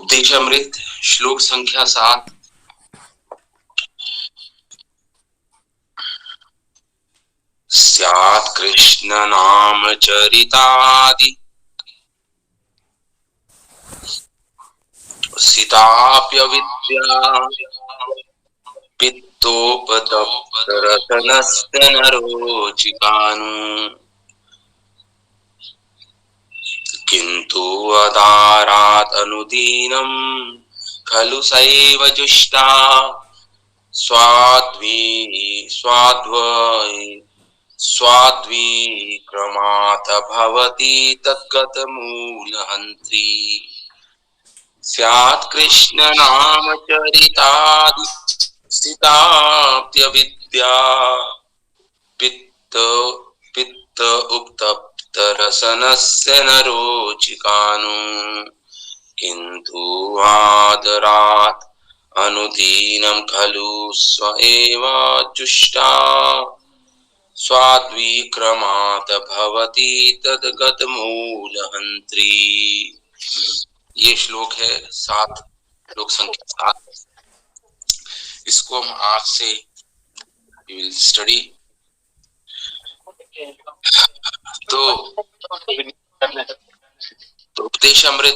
उपदेशामृत श्लोक संख्या 7। स्यात् कृष्ण नाम चरितादि सीताप्यविद्या पित्तोपतप्तरतनस्य नरोचिकानु किन्तु अदारात् अनुदीनं खलु सैव जुष्टा स्वाद्वीक्रमात् भवति तद्गतमूलहन्त्री स्यात् कृष्ण नाम चरितादि सीताप्यविद्या पित्त उक्तप्त रसनस्य नरोचिकानु किन्तु आदरात् अनुदीनं खलु स्व एव जुष्टा स्वाद्विक्रमात् भवति तद्गतमूलहन्त्री। ये श्लोक है 7, श्लोक संख्या 7। इसको हम आज से स्टडी। तो उपदेशामृत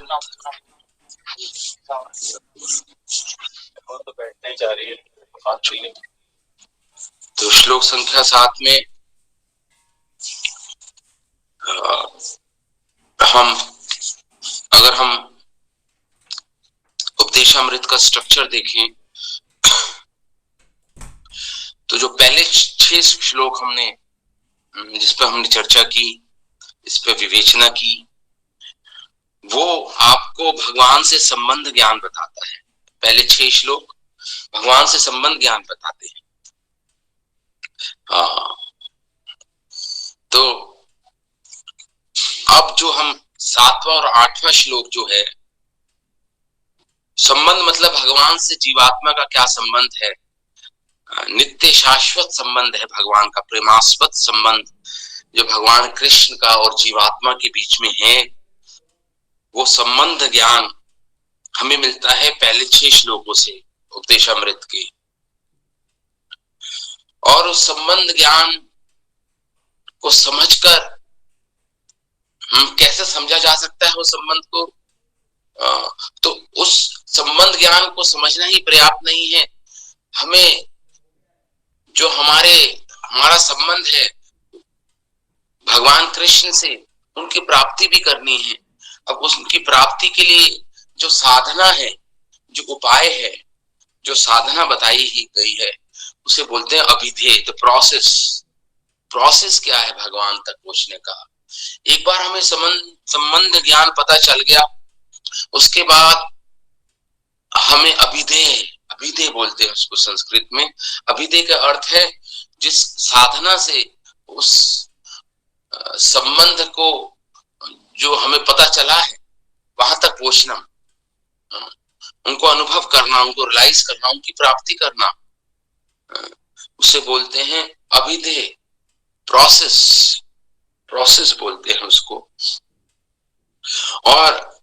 तो श्लोक संख्या 7 में अगर हम उपदेशामृत का स्ट्रक्चर देखें तो जो पहले 6 श्लोक हमने जिस पर हमने चर्चा की, इस पर विवेचना की, वो आपको भगवान से संबंध ज्ञान बताता है। पहले 6 श्लोक भगवान से संबंध ज्ञान बताते हैं। तो अब जो हम 7वां और 8वां श्लोक जो है, संबंध मतलब भगवान से जीवात्मा का क्या संबंध है, नित्य शाश्वत संबंध है भगवान का, प्रेमास्पद संबंध जो भगवान कृष्ण का और जीवात्मा के बीच में है, वो संबंध ज्ञान हमें मिलता है पहले 6 श्लोकों से उपदेशामृत के। और उस संबंध ज्ञान को समझकर हम कैसे समझा जा सकता है उस संबंध को, तो उस संबंध ज्ञान को समझना ही पर्याप्त नहीं है। हमें जो हमारा संबंध है भगवान कृष्ण से, उनकी प्राप्ति भी करनी है। अब उनकी प्राप्ति के लिए जो साधना है, जो उपाय है, जो साधना बताई ही गई है, उसे बोलते हैं अभिधेय। तो प्रोसेस क्या है भगवान तक पहुंचने का। एक बार हमें संबंध ज्ञान पता चल गया, उसके बाद हमें अभिधेय बोलते हैं उसको संस्कृत में। अभिधेय का अर्थ है जिस साधना से उस संबंध को जो हमें पता चला है वहां तक पहुंचना, उनको अनुभव करना, उनको रियलाइज करना, उनकी प्राप्ति करना, उसे बोलते हैं अभिधेय। प्रोसेस बोलते हैं उसको। और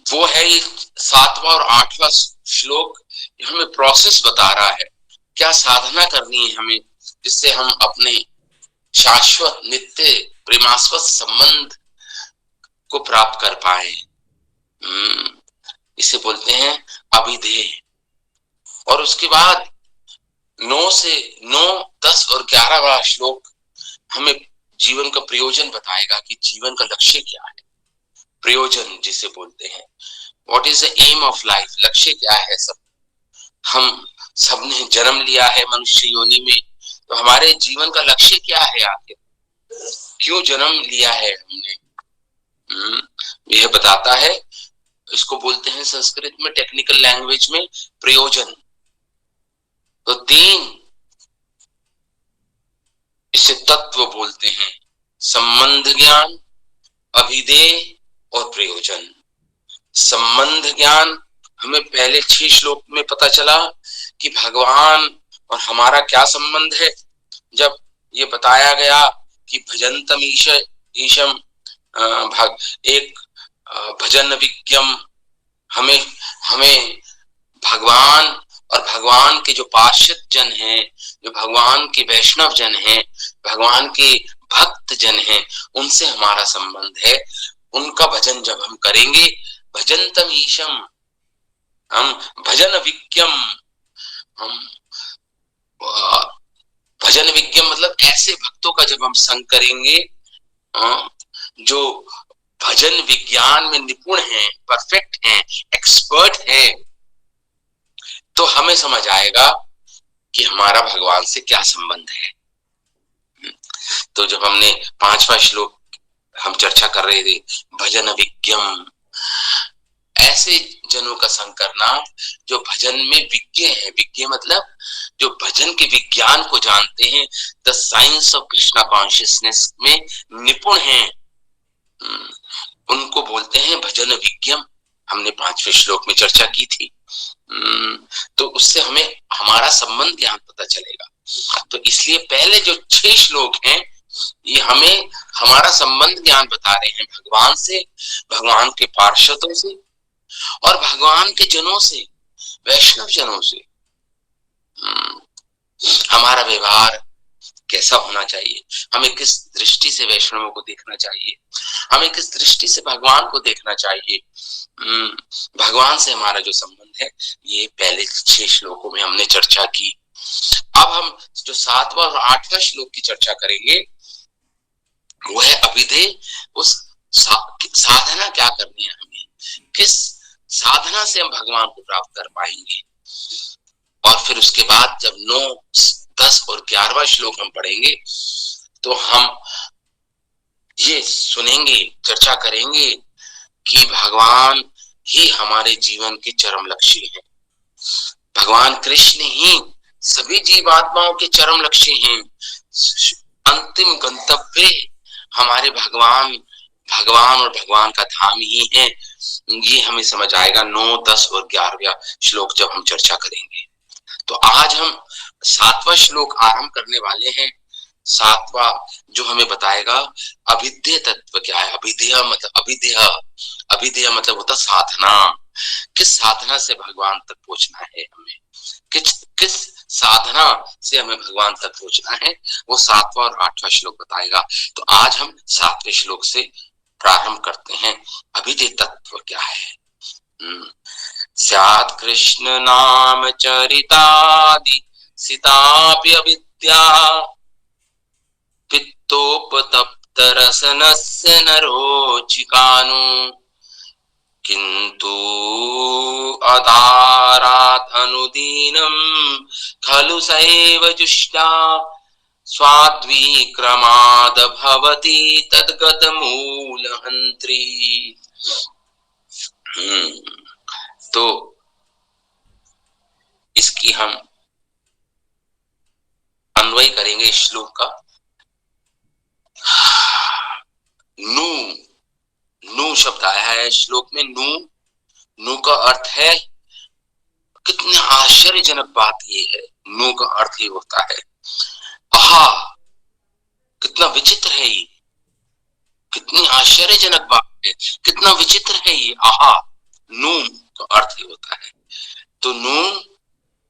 वो है ये 7वां और 8वां श्लोक, हमें प्रोसेस बता रहा है क्या साधना करनी है हमें, जिससे हम अपने शाश्वत नित्य प्रेमास्पद संबंध को प्राप्त कर पाए। इसे बोलते हैं अभिधेय। और उसके बाद 9, 10 और 11वां श्लोक हमें जीवन का प्रयोजन बताएगा कि जीवन का लक्ष्य क्या है। प्रयोजन जिसे बोलते हैं, what is the aim of life, लक्ष्य क्या है। हम सबने जन्म लिया है मनुष्य योनि में, तो हमारे जीवन का लक्ष्य क्या है, आखिर क्यों जन्म लिया है हमने, यह बताता है। इसको बोलते हैं संस्कृत में, टेक्निकल लैंग्वेज में, प्रयोजन। तो 3 इसे तत्व बोलते हैं, संबंध ज्ञान, अभिधेय और प्रयोजन। संबंध ज्ञान हमें पहले 6 श्लोक में पता चला कि भगवान और हमारा क्या संबंध है। जब ये बताया गया कि भजन्तम ईशम एक भजन विज्ञम हमें हमें भगवान और भगवान के जो पार्षद जन हैं, जो भगवान के वैष्णव जन हैं, भगवान के भक्त जन हैं, उनसे हमारा संबंध है। उनका भजन जब हम करेंगे, भजनतम ईशम, हम भजन विज्ञम, हम भजन विज्ञम मतलब ऐसे भक्तों का जब हम संग करेंगे जो भजन विज्ञान में निपुण हैं, परफेक्ट हैं, एक्सपर्ट हैं, तो हमें समझ आएगा कि हमारा भगवान से क्या संबंध है। तो जब हमने 5वां श्लोक हम चर्चा कर रहे थे, भजन विज्ञम, ऐसे जनों का संग करना जो भजन में विज्ञ है। विज्ञ मतलब जो भजन के विज्ञान को जानते हैं, the science of Krishna consciousness में निपुण हैं, उनको बोलते हैं भजन विज्ञम। हमने 5वें श्लोक में चर्चा की थी। तो उससे हमें हमारा संबंध ज्ञान पता चलेगा। तो इसलिए पहले जो 6 श्लोक हैं ये हमें हमारा संबंध ज्ञान बता रहे हैं भगवान से, भगवान के पार्षदों से और भगवान के जनों से, वैष्णव जनों से। हमारा व्यवहार कैसा होना चाहिए, हमें किस दृष्टि से वैष्णवों को देखना चाहिए, हमें किस दृष्टि से भगवान को देखना चाहिए। भगवान से हमारा जो संबंध है ये पहले 6 श्लोकों में हमने चर्चा की। अब हम जो 7वां और 8वां श्लोक की चर्चा करेंगे वो है अभिधेय। उस साधना क्या करनी है, हमें किस साधना से हम भगवान को प्राप्त कर पाएंगे। और फिर उसके बाद जब 9, 10 और 11वां श्लोक हम पढ़ेंगे तो हम ये सुनेंगे, चर्चा करेंगे कि भगवान ही हमारे जीवन के चरम लक्ष्य हैं। भगवान कृष्ण ही सभी जीवात्माओं के चरम लक्ष्य हैं। अंतिम गंतव्य हमारे भगवान और भगवान का धाम ही है। ये हमें समझ आएगा 9, 10 और 11वां श्लोक जब हम चर्चा करेंगे। तो आज हम 7वां श्लोक आरंभ करने वाले हैं। 7वां जो हमें बताएगा अभिधेय तत्व क्या है। अभिधेय मतलब होता साधना। किस साधना से भगवान तक पहुंचना है, हमें किस साधना से हमें भगवान तक पहुंचना है, वो 7वां और 8वां श्लोक बताएगा। तो आज हम 7वें श्लोक से प्रारंभ करते हैं। अभिधेय तत्व क्या है। स्यात् कृष्ण नाम चरितादि सितापि अविद्या पित्तोपतप्त रसनस्य नरोचिकानु किन्तु अदारात् अनुदीनं खलु सैव जुष्टा स्वाद्विक्रमाद भवति तद्गत मूलहन्त्री। तो इसकी हम अन्वय करेंगे श्लोक का। नू शब्द आया है श्लोक में। नू का अर्थ है, कितनी आश्चर्यजनक बात ये है। नू का अर्थ ये होता है आहा, कितना विचित्र है ये, कितनी आश्चर्यजनक बात है, कितना विचित्र है ये। आहा, नू का अर्थ ये होता है। तो नू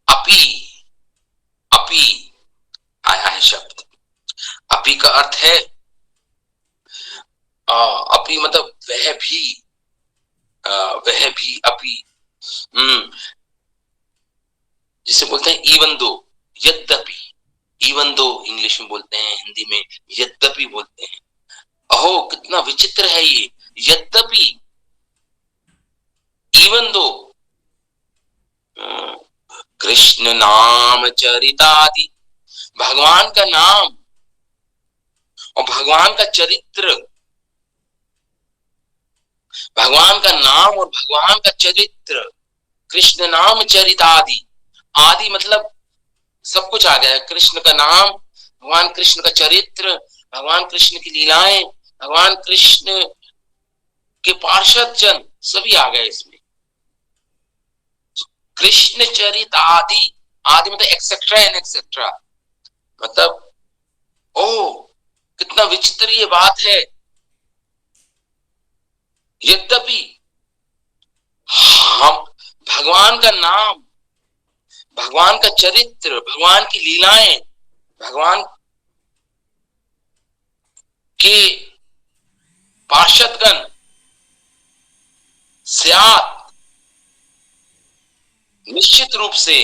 अपी आया है शब्द। अपी का अर्थ है अपी मतलब वह भी अपी, जिसे बोलते हैं इवन दो, यद्यपि। इवन दो इंग्लिश में बोलते हैं, हिंदी में यद्यपि बोलते हैं। अहो कितना विचित्र है ये, यद्यपि, इवन दो। कृष्ण नाम चरितादि, भगवान का नाम और भगवान का चरित्र, भगवान का नाम और भगवान का चरित्र। कृष्ण नाम चरितादि, आदि मतलब सब कुछ आ गया है। कृष्ण का नाम, भगवान कृष्ण का चरित्र, भगवान कृष्ण की लीलाएं, भगवान कृष्ण के पार्षद जन सभी आ गए इसमें। कृष्ण चरित आदि, आदि मतलब एक्सेट्रा एंड एक्सेट्रा। मतलब ओ कितना विचित्र ये बात है। भगवान का नाम, भगवान का चरित्र, भगवान की लीलाएं, भगवान के पार्षदगण स्यात् निश्चित रूप से,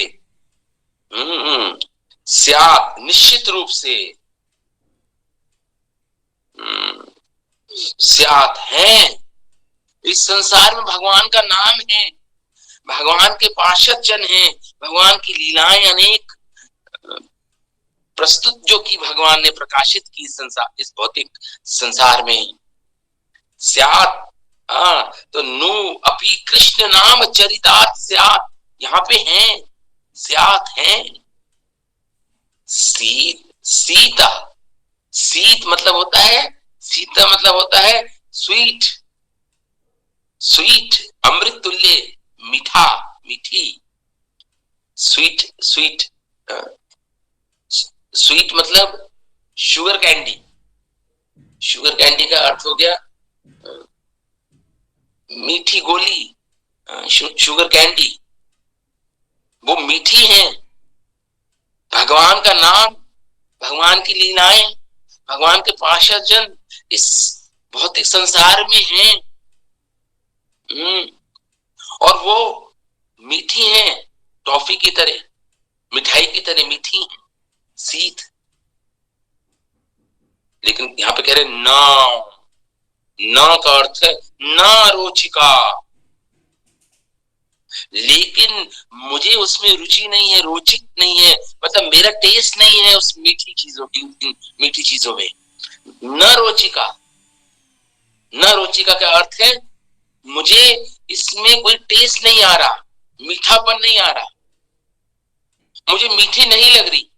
स्यात् निश्चित रूप से, स्यात् है। इस संसार में भगवान का नाम है, भगवान के पार्षद जन हैं, भगवान की लीलाएं अनेक प्रस्तुत जो की भगवान ने प्रकाशित की संसार, इस भौतिक संसार में। स्यात्, तो नु अपि कृष्ण नाम चरितार्थ स्यात्, यहाँ पे हैं, स्यात् है। सीता, सीत मतलब होता है, सीता मतलब होता है स्वीट, स्वीट अमृत तुल्य, मीठा, मीठी, स्वीट, स्वीट, स्वीट मतलब शुगर कैंडी, शुगर कैंडी का अर्थ हो गया मीठी गोली, शुगर कैंडी, वो मीठी है। भगवान का नाम, भगवान की लीलाएं, भगवान के पार्षद जन इस भौतिक संसार में हैं, और वो मीठी हैं, टॉफी की तरह, मिठाई की तरह मीठी हैं, सीत। लेकिन यहाँ पे कह रहे ना का अर्थ है ना रोचिका, लेकिन मुझे उसमें रुचि नहीं है, रोचिक नहीं है, मतलब मेरा टेस्ट नहीं है उस मीठी चीजों, मीठी चीजों में। न रोचिका, न रोचिका का अर्थ है मुझे इसमें कोई टेस्ट नहीं आ रहा, मीठापन नहीं आ रहा, मुझे मीठी नहीं लग रही,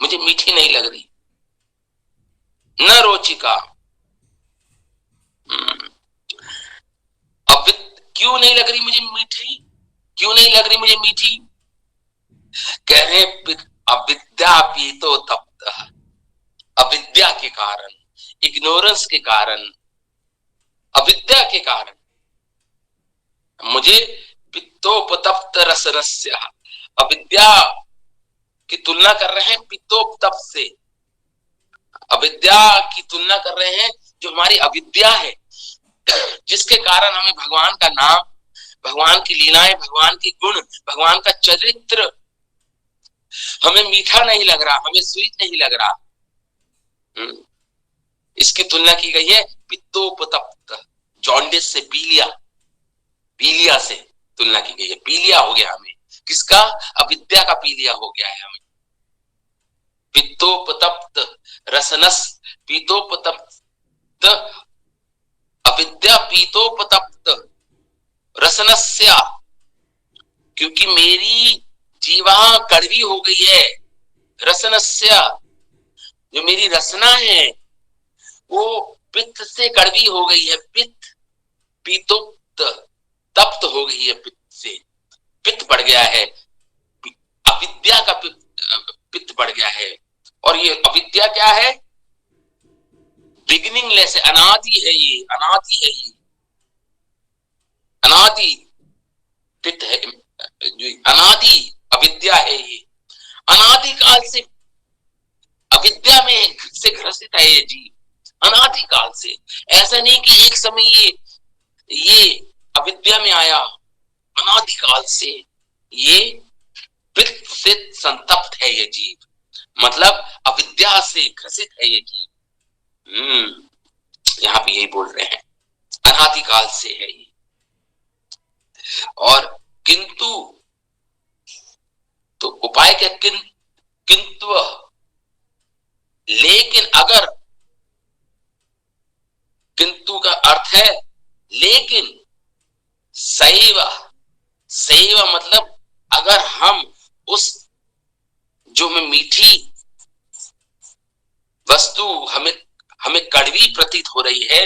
मुझे मीठी नहीं लग रही, न रोचिका। अब क्यों नहीं लग रही मुझे मीठी, क्यों नहीं लग रही मुझे मीठी? कह रहे अविद्या पीतो तप्त, अविद्या के कारण, इग्नोरेंस के कारण, अविद्या के कारण मुझे पित्तोपतप्त रसनस्य, अविद्या की तुलना कर रहे हैं पित्तोपतप्त से, अविद्या की तुलना कर रहे हैं जो हमारी अविद्या है, जिसके कारण हमें भगवान का नाम, भगवान की लीलाएं, भगवान की गुण, भगवान का चरित्र हमें मीठा नहीं लग रहा, हमें स्वीट नहीं लग रहा। इसकी तुलना की गई है पित्तोपतप्त, जॉन्डिस से, पीलिया, पीलिया से तुलना की गई है। पीलिया हो गया हमें, किसका? अविद्या का पीलिया हो गया है हमें। पित्तोपतप्त रसनस, पीतोपतप्त, अविद्या पीतोपतप्त रसनस्या, क्योंकि मेरी जीवा कड़वी हो गई है। रसनस्या, जो मेरी रसना है वो पित्त से कड़वी हो गई है, पित्त, पीतोक्त, तप्त हो गई है पित्त से, पित्त बढ़ गया है, अविद्या का पित्त बढ़ गया है। और ये अविद्या क्या है? बिगिनिंगलेस है, अनादि है ये, अनादि है ये, अनादि पित्त है, अनादि अविद्या है ये, अनादि काल से अविद्या में से ग्रसित है ये जीव, अनादि काल से। ऐसा नहीं कि एक समय ये अविद्या में आया, अनादि काल से ये पित्त से संतप्त है ये जीव, मतलब अविद्या से ग्रसित है ये जीव। यहाँ पे यही बोल रहे हैं, अनादि काल से है ये। और किंतु, तो उपाय क्या? किंतु, लेकिन अगर, किंतु का अर्थ है लेकिन, सैव, सैव मतलब अगर हम उस जो में मीठी वस्तु हमें कड़वी प्रतीत हो रही है,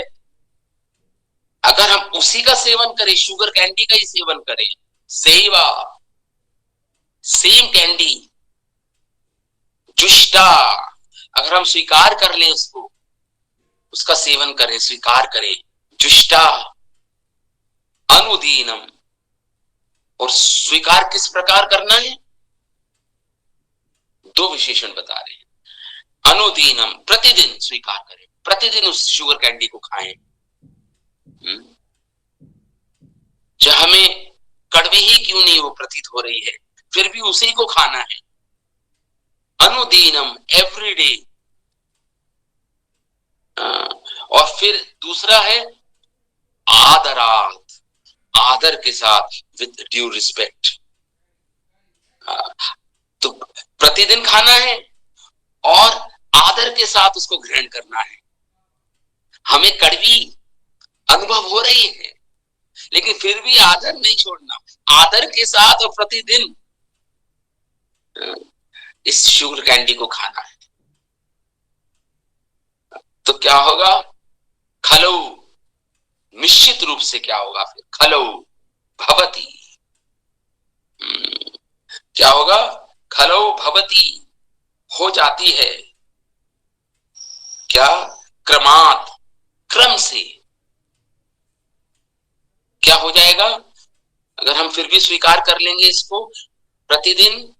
अगर हम उसी का सेवन करें, शुगर कैंडी का ही सेवन करें, सेवा, सेम कैंडी, जुष्टा, अगर हम स्वीकार कर लें उसको, उसका सेवन करें, स्वीकार करें, जुष्टा, अनुदीनम, और स्वीकार किस प्रकार करना है, दो विशेषण बता रहे हैं। अनुदीनम, प्रतिदिन स्वीकार करें, प्रतिदिन उस शुगर कैंडी को खाएं। चाहे हमें कड़वी ही क्यों नहीं वो प्रतीत हो रही है, फिर भी उसी को खाना है। अनुदीनम, एवरीडे। और फिर दूसरा है आदरात, आदर के साथ, विद ड्यू रिस्पेक्ट। तो प्रतिदिन खाना है और आदर के साथ उसको ग्रहण करना है। हमें कड़वी अनुभव हो रही है लेकिन फिर भी आदर नहीं छोड़ना, आदर के साथ और प्रतिदिन इस शुगर कैंडी को खाना है। तो क्या होगा, खलौ, निश्चित रूप से क्या होगा फिर, खलौ भवती, क्या होगा, खलौ भवती, हो जाती है, क्या, क्रमात्, क्रम से। क्या हो जाएगा, अगर हम फिर भी स्वीकार कर लेंगे इसको प्रतिदिन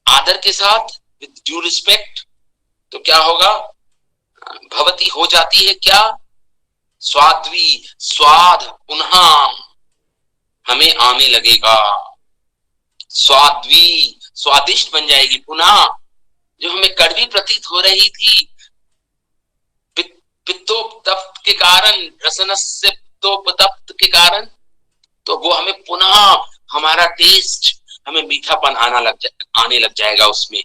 आदर के साथ, विद ड्यू रिस्पेक्ट, तो क्या होगा, भवती, हो जाती है, क्या, स्वाद्वी, स्वाद पुनः हमें आने लगेगा, स्वाद्वी, स्वादिष्ट बन जाएगी, पुनः जो हमें कड़वी प्रतीत हो रही थी पित्तोपतप्त के कारण, रसनस्य पित्तोपतप्त के कारण, तो वो हमें पुनः, हमारा टेस्ट, हमें मीठापन आने लग जाएगा उसमें,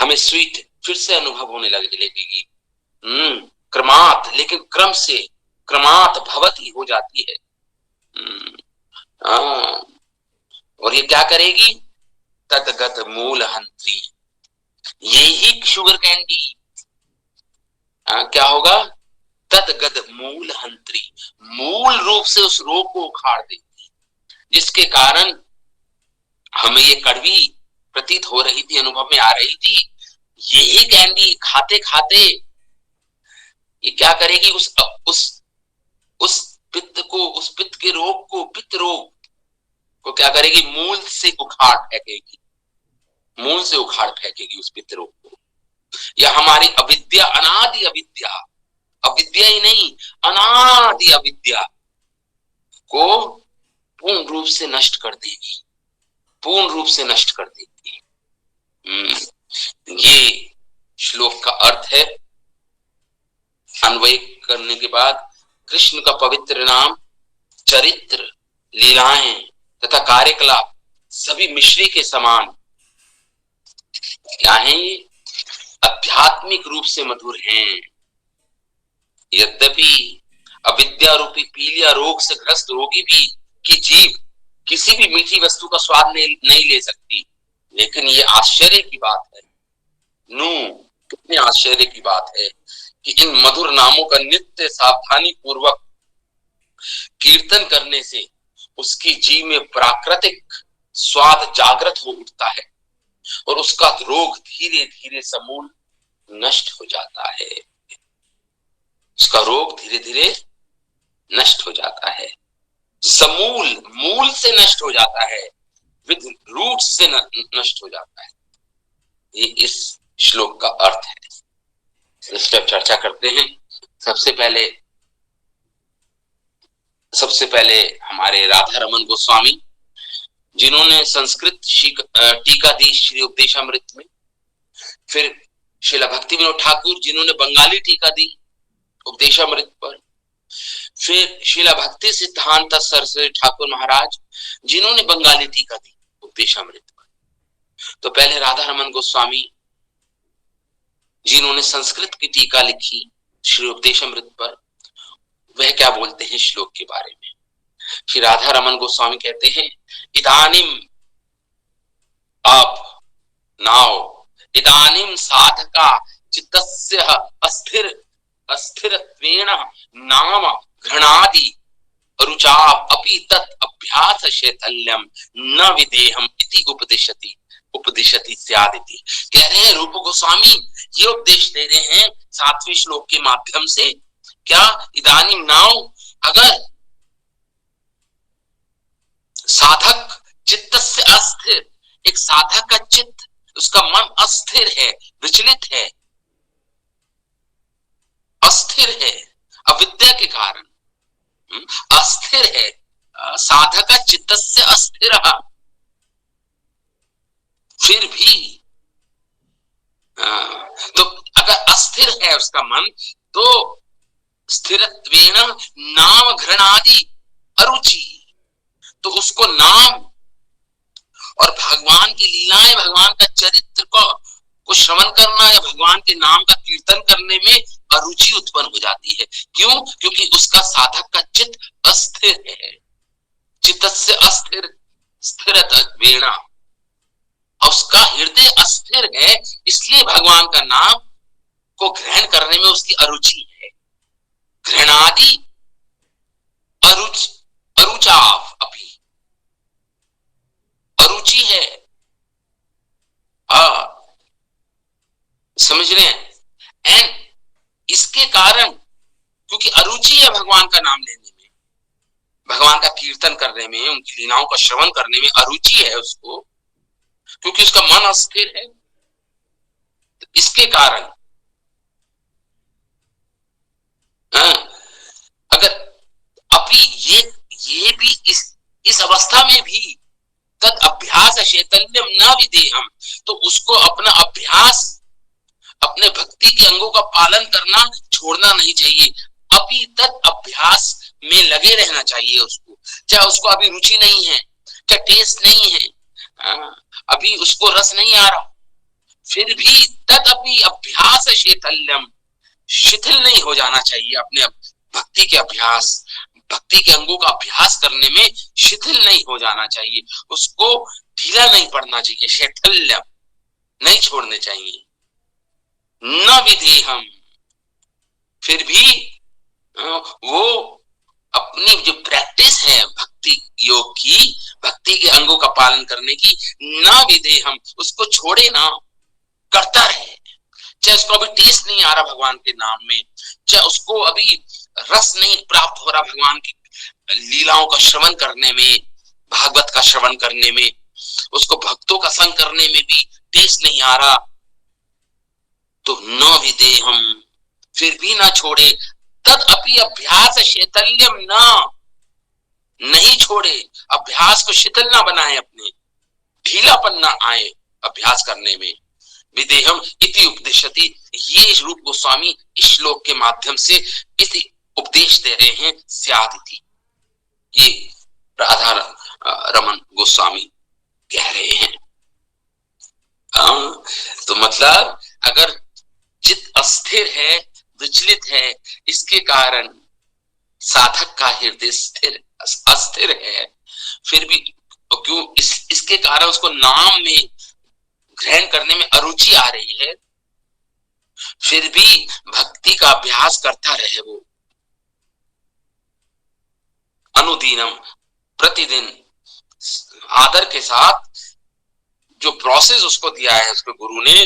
हमें स्वीट फिर से अनुभव होने लगेगी। क्रमात्, लेकिन क्रम से, क्रमात् भवती, हो जाती है। और ये क्या करेगी, तदगत मूल हंत्री, यही शुगर कैंडी क्या होगा, तदगत मूल हंत्री, मूल रूप से उस रोग को उखाड़ देगी, जिसके कारण हमें ये कड़वी प्रतीत हो रही थी, अनुभव में आ रही थी। यही कैंडी खाते खाते ये क्या करेगी, उस पित्त को, उस पित्त के रोग को, पित्त रोग को क्या करेगी, मूल से उखाड़ फेंकेगी, मूल से उखाड़ फेंकेगी उस पित्त रोग को। या हमारी अविद्या, अनादि अविद्या, अविद्या ही नहीं, अनादि अविद्या को पूर्ण रूप से नष्ट कर देगी, पूर्ण रूप से नष्ट कर देगी। ये श्लोक का अर्थ है। अन्वय करने के बाद कृष्ण का पवित्र नाम, चरित्र, लीलाएं तथा कार्यकलाप सभी मिश्री के समान क्या है, ये आध्यात्मिक रूप से मधुर हैं। यद्यपि अविद्या रूपी पीलिया रोग से ग्रस्त रोगी भी की जीभ किसी भी मीठी वस्तु का स्वाद नहीं ले सकती, लेकिन ये आश्चर्य की बात है, कितने आश्चर्य की बात है कि इन मधुर नामों का नित्य सावधानी पूर्वक कीर्तन करने से उसकी जीव में प्राकृतिक स्वाद जागृत हो उठता है और उसका रोग धीरे धीरे समूल नष्ट हो जाता है, उसका रोग धीरे धीरे नष्ट हो जाता है, समूल, मूल से नष्ट हो जाता है, विद रूट से नष्ट हो जाता है। ये इस श्लोक का अर्थ है। इस पर चर्चा करते हैं। सबसे पहले हमारे राधा रमन गोस्वामी, जिन्होंने संस्कृत टीका दी श्री उपदेशामृत में, फिर श्रीला भक्ति विनोद ठाकुर जिन्होंने बंगाली टीका दी उपदेशामृत पर, फिर श्रीला भक्ति सिद्धांत सरस्वती ठाकुर महाराज जिन्होंने बंगाली टीका दी उपदेशामृत पर। तो पहले राधा रमन गोस्वामी जिन्होंने संस्कृत की टीका लिखी श्री उपदेशामृत पर, वह क्या बोलते हैं श्लोक के बारे में। श्री राधा रमन गोस्वामी कहते हैं, इदानीम, अब, नाउ, इदानीम साधका चित्तस्य अस्थिरत्वेन नाम घृणादि रुचा अपि तत् अभ्यास शैथल्यम न विदेहम इति उपदिशति स्यादिति। कह रहे हैं रूप गोस्वामी ये उपदेश दे रहे हैं 7वें श्लोक के माध्यम से, क्या, इदानीम नाउ, अगर साधक चित्तस्य अस्थिर, एक साधक का चित्त, उसका मन अस्थिर है, विचलित है, अस्थिर है अविद्या के कारण, अस्थिर है। साधक चित्तस्य अस्थिर, फिर भी तो अगर अस्थिर है उसका मन, तो स्थिरत्वेन नाम घृणादि अरुचि, तो उसको नाम और भगवान की लीलाएं, भगवान का चरित्र को श्रवण करना या भगवान के नाम का कीर्तन करने में अरुचि उत्पन्न हो जाती है। क्यों? क्योंकि उसका साधक का चित्त अस्थिर है, चित्तस्य अस्थिर स्थिरत्वेन, उसका हृदय अस्थिर है, इसलिए भगवान का नाम को ग्रहण करने में उसकी अरुचि है। घृणादि अरुचाव, अभी अरुचि है, समझ रहे हैं? एंड इसके कारण, क्योंकि अरुचि है भगवान का नाम लेने में, भगवान का कीर्तन करने में, उनकी लीलाओं का श्रवण करने में अरुचि है उसको, क्योंकि उसका मन अस्थिर है। तो इसके कारण अगर अभी ये भी इस अवस्था में भी तद अभ्यास शैतल्यम न विदेहम, तो उसको अपना अभ्यास, अपने भक्ति के अंगों का पालन करना छोड़ना नहीं चाहिए। अभी तद अभ्यास में लगे रहना चाहिए उसको, चाहे उसको अभी रुचि नहीं है, चाहे टेस्ट नहीं है, अभी उसको रस नहीं आ रहा, फिर भी तदपि अभ्यास शैथल्यम, शिथिल नहीं हो जाना चाहिए। अपने भक्ति के अभ्यास, भक्ति के अंगों का अभ्यास करने में शिथिल नहीं हो जाना चाहिए, उसको ढीला नहीं पड़ना चाहिए, शैथल्यम नहीं छोड़ने चाहिए। न विधेयम, फिर भी वो अपनी जो प्रैक्टिस है भक्ति योग की, भक्ति के अंगों का पालन करने की, न विधेयम, उसको छोड़े ना, करता रहे। चाहे उसको अभी टेस्ट नहीं आ रहा भगवान के नाम में, चाहे उसको अभी रस नहीं प्राप्त हो रहा भगवान की लीलाओं का श्रवण करने में, भागवत का श्रवण करने में, उसको भक्तों का संग करने में भी टेस्ट नहीं आ रहा, तो न विधेयम, फिर भी ना छोड़े। तद अपि अभ्यास शैथल्यम न, नहीं छोड़े, अभ्यास को शिथिल ना बनाए, अपने ढीलापन ना आए अभ्यास करने में। विदेहम इति उपदेशति, ये रूप गोस्वामी इस श्लोक के माध्यम से इस उपदेश दे रहे हैं, स्यादिति, ये राधा रमन गोस्वामी कह रहे हैं। तो मतलब अगर चित्त अस्थिर है, विचलित है, इसके कारण साधक का हृदय स्थिर अस्थिर है, फिर भी क्यों इसके कारण उसको नाम में ग्रहण करने में अरुचि आ रही है, फिर भी भक्ति का अभ्यास करता रहे वो अनुदिनम, प्रतिदिन आदर के साथ जो प्रोसेस उसको दिया है उसके गुरु ने,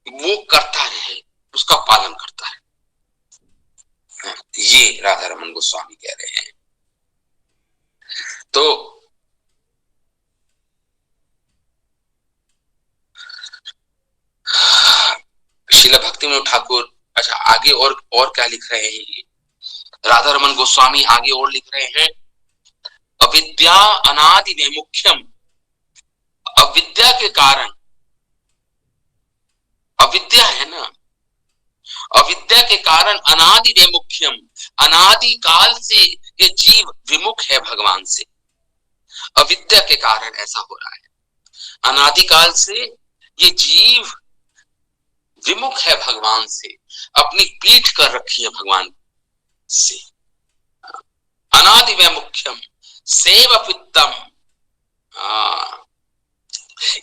वो करता रहे, उसका पालन करता है। ये राधा रमन गोस्वामी कह रहे हैं। तो श्रील भक्तिविनोद ठाकुर, अच्छा आगे और क्या लिख रहे हैं ये राधा रमन गोस्वामी, आगे और लिख रहे हैं, अविद्या अनादि वैमुख्यम, अविद्या के कारण, अविद्या है ना, अविद्या के कारण अनादि वैमुख्यम, अनादि काल से ये जीव विमुख है भगवान से, अविद्या के कारण ऐसा हो रहा है। अनादिकाल से ये जीव विमुख है भगवान से, अपनी पीठ कर रखी है भगवान से। अनादि वैमुख्यम सेव पित्तम,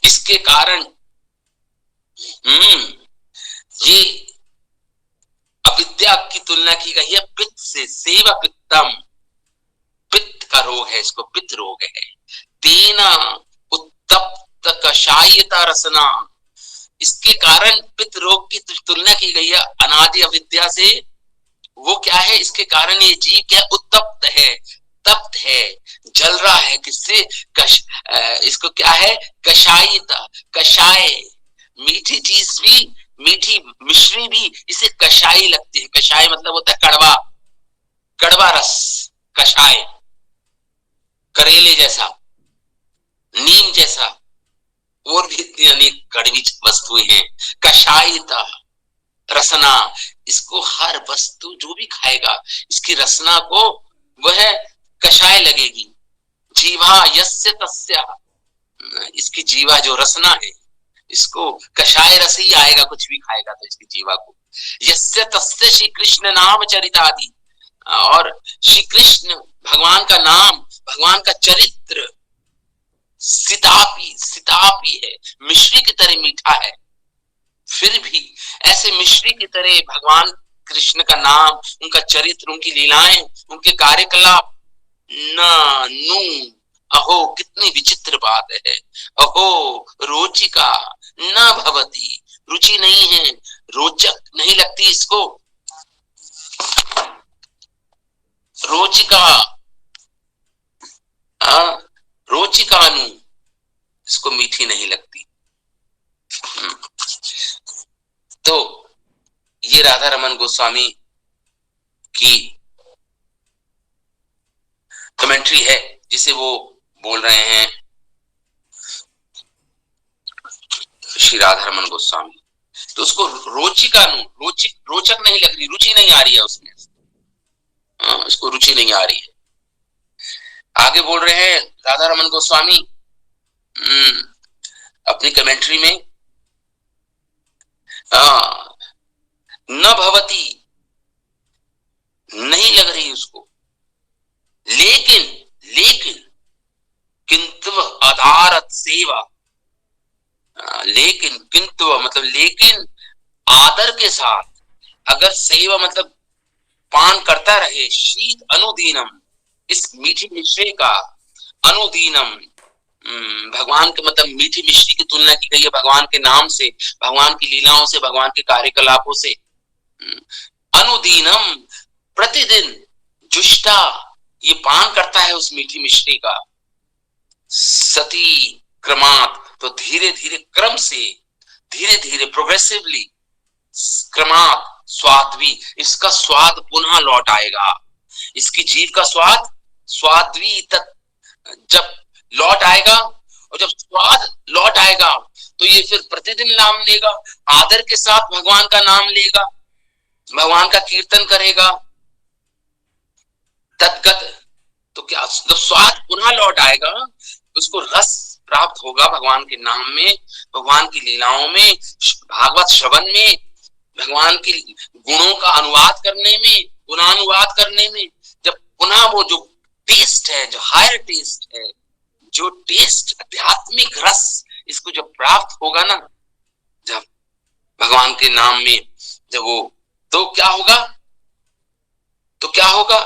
इसके कारण ये अविद्या की तुलना की गई है पित्त से, सेव पित्तम, पित्त का रोग है, इसको पित्त रोग है। तेना उत्तप्त कषायता रसना, इसके कारण पित्त रोग की तुलना की गई है अनादि अविद्या से। वो क्या है, इसके कारण ये जीव क्या उत्तप्त है, तप्त है, जल रहा है किससे? इसको क्या है? कषायिता, कषाय, मीठी चीज भी, मीठी मिश्री भी इसे कषाई लगती है। कषाय मतलब होता है कड़वा, कड़वा रस, कषाय, करेले जैसा, नीम जैसा, और भी इतनी अनेक कड़वी वस्तुएं हैं। कषायिता, रसना, इसको हर वस्तु जो भी खाएगा इसकी रसना को वह कषाय लगेगी। जीवा यस्य तस्य, इसकी जीवा जो रसना है इसको कषाय रस ही आएगा, कुछ भी खाएगा तो इसकी जीवा को। यस्य तस्य श्री कृष्ण नाम चरितादि, और श्री कृष्ण भगवान का नाम, भगवान का चरित्र सितापी, सितापी है, मिश्री की तरह मीठा है। फिर भी ऐसे मिश्री की तरह भगवान कृष्ण का नाम, उनका चरित्र, उनकी लीलाएं, उनके कार्यकलाप न नु, अहो कितनी विचित्र बात है। अहो रोचिका न भवती, रुचि नहीं है, रोचक नहीं लगती इसको। रोचिका, रोचिकानु, इसको मीठी नहीं लगती। तो ये राधा रमन गोस्वामी की कमेंट्री है जिसे वो बोल रहे हैं श्री राधा रमन गोस्वामी। तो उसको रोचिकानु, रोचक नहीं लग रही, रुचि नहीं आ रही है उसमें, उसको रुचि नहीं आ रही है। आगे बोल रहे हैं राधा रमन गोस्वामी अपनी कमेंट्री में, न भवती, नहीं लग रही उसको, लेकिन लेकिन किंतु आधारत सेवा, लेकिन किंतु मतलब लेकिन आदर के साथ अगर सेवा मतलब पान करता रहे, शीत अनुदीनम, इस मीठी मिश्री का, अनुदीनम भगवान के मतलब मीठी मिश्री की तुलना की गई है भगवान के नाम से, भगवान की लीलाओं से, भगवान के कार्यकलापों से। अनुदीनम, प्रतिदिन, जुष्टा, ये पान करता है उस मीठी मिश्री का, सती क्रमात, तो धीरे धीरे क्रम से, धीरे धीरे प्रोग्रेसिवली, क्रमात स्वादवी, इसका स्वाद पुनः लौट आएगा, इसकी जीव का स्वाद, स्वादवी तक जब लौट आएगा, और जब स्वाद लौट आएगा तो ये फिर प्रतिदिन नाम लेगा, आदर के साथ भगवान का नाम लेगा, भगवान का कीर्तन करेगा, तद्गत, तो क्या जब स्वाद पुनः लौट आएगा उसको रस प्राप्त होगा भगवान के नाम में, भगवान की लीलाओं में, भागवत श्रवण में, भगवान के गुणों का अनुवाद करने में, गुणानुवाद करने में। जब पुनः वो जो टेस्ट है, जो हायर टेस्ट है, जो टेस्ट आध्यात्मिक रस, इसको जब प्राप्त होगा ना, जब भगवान के नाम में, जब वो, तो क्या होगा, तो क्या होगा,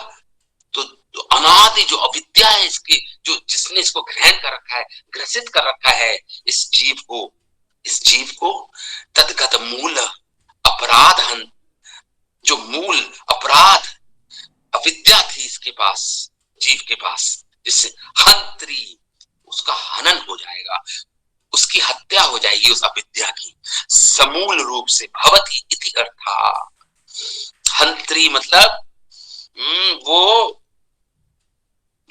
तो अनादि जो अविद्या है इसकी, जो जिसने इसको ग्रहण कर रखा है, ग्रसित कर रखा है इस जीव को, इस जीव को, तद्गत मूल अपराध, जो मूल अपराध अविद्या थी इसके पास, जीव के पास, जिससे हंत्री, उसका हनन हो जाएगा, उसकी हत्या हो जाएगी उस अविद्या की, समूल रूप से, भवती इति अर्था। हंत्री मतलब वो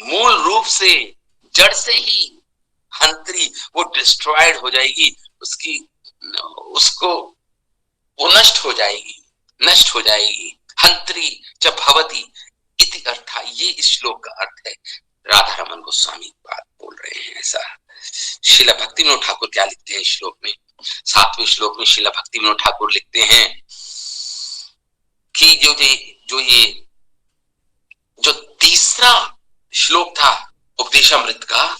मूल रूप से, जड़ से ही, हंत्री, वो डिस्ट्रॉयड हो जाएगी, उसकी, उसको, वो नष्ट हो जाएगी, नष्ट हो जाएगी। हंत्री च भवती इति अर्था, ये इस श्लोक का अर्थ है। राधा रमन गोस्वामी बात बोल रहे हैं ऐसा। श्रीला भक्ति विनोद ठाकुर क्या लिखते हैं इस श्लोक में? 7वें श्लोक में श्रीला भक्ति विनोद ठाकुर लिखते हैं कि जो तीसरा श्लोक था उपदेशामृत का,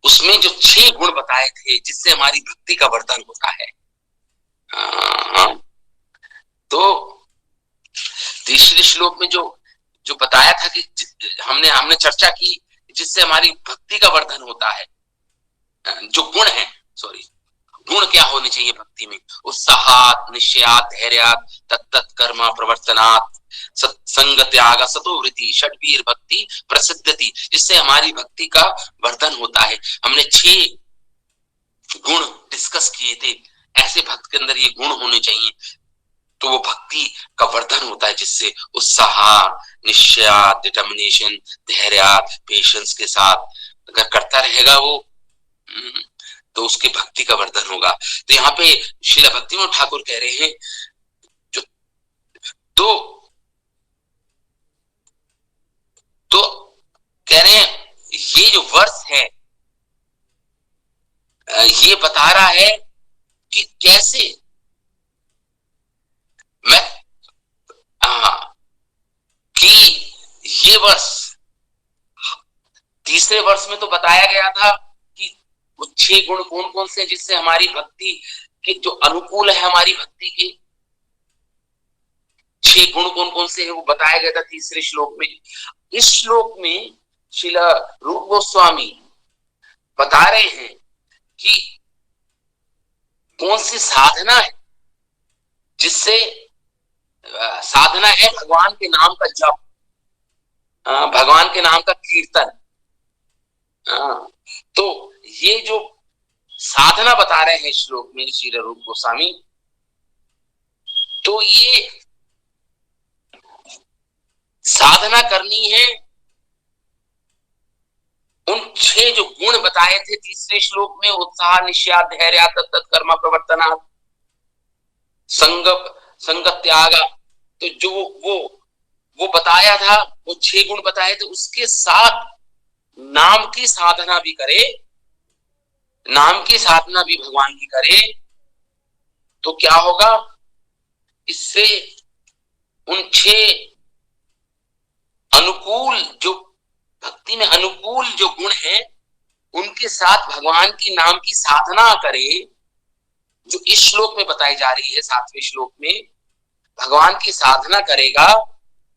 उसमें जो 6 गुण बताए थे जिससे हमारी भक्ति का वर्धन होता है, तो तीसरे श्लोक में जो बताया था कि हमने चर्चा की जिससे हमारी भक्ति का वर्धन होता है, जो गुण है, गुण क्या होने चाहिए भक्ति में? उत्साहात, निश्चयात, धैर्यात, तत्त कर्म प्रवर्तनात्, सत्संग त्याग सतो वृत्ति षड्वीर भक्ति प्रसिद्धति, जिससे हमारी भक्ति का वर्धन होता है। हमने 6 गुण डिस्कस किए थे, ऐसे भक्त के अंदर ये गुण होने चाहिए, तो वो भक्ति का वर्धन होता है, जिससे उत्साह, निश्चय, डिटर्मिनेशन, धैर्य, पेशेंस के साथ अगर करता रहेगा वो, तो उसकी भक्ति का वर्धन होगा। तो यहाँ पे श्रील भक्तिविनोद ठाकुर कह रहे हैं जो तो कह रहे हैं ये जो वर्ष है ये बता रहा है कि कैसे मैं कि ये वर्ष, तीसरे वर्ष में तो बताया गया था कि वो 6 गुण कौन कौन से जिससे हमारी भक्ति के जो अनुकूल है, हमारी भक्ति के 6 गुण कौन कौन से है वो बताया गया था तीसरे श्लोक में। इस श्लोक में श्रील रूप गोस्वामी बता रहे हैं कि कौन सी साधना है, जिससे साधना है भगवान के नाम का जप, भगवान के नाम का कीर्तन। तो ये जो साधना बता रहे हैं श्लोक में श्री रूप गोस्वामी, तो ये साधना करनी है उन 6 जो गुण बताए थे तीसरे श्लोक में, उत्साह, निश्चय, धैर्य, तत्त कर्म प्रवर्तना, संग त्याग, तो जो वो बताया था, वो 6 गुण बताए थे, उसके साथ नाम की साधना भी करे, नाम की साधना भी भगवान की करे, तो क्या होगा, इससे उन 6 अनुकूल जो भक्ति में अनुकूल जो गुण हैं उनके साथ भगवान की नाम की साधना करे, जो इस श्लोक में बताई जा रही है 7वें श्लोक में, भगवान की साधना करेगा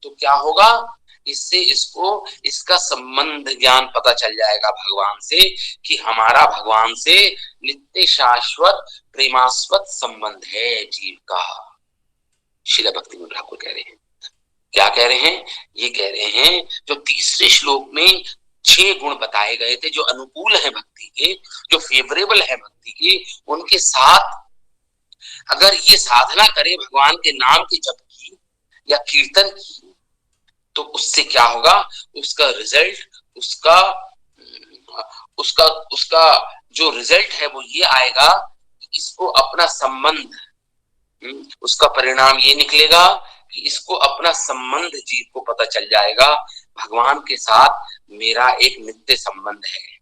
तो क्या होगा, इससे इसको इसका संबंध ज्ञान पता चल जाएगा भगवान से, कि हमारा भगवान से नित्य शाश्वत प्रेमास्पद संबंध है जीव का। श्रील भक्तिविनोद ठाकुर कह रहे हैं, क्या कह रहे हैं, ये कह रहे हैं जो तीसरे श्लोक में 6 गुण बताए गए थे जो अनुकूल है भक्ति के, जो फेवरेबल है भक्ति के, उनके साथ अगर ये साधना करे भगवान के नाम के जप की या कीर्तन की, तो उससे क्या होगा, उसका रिजल्ट, उसका जो रिजल्ट है वो ये आएगा कि इसको अपना संबंध, उसका परिणाम ये निकलेगा कि इसको अपना संबंध जीव को पता चल जाएगा, भगवान के साथ मेरा एक नित्य संबंध है।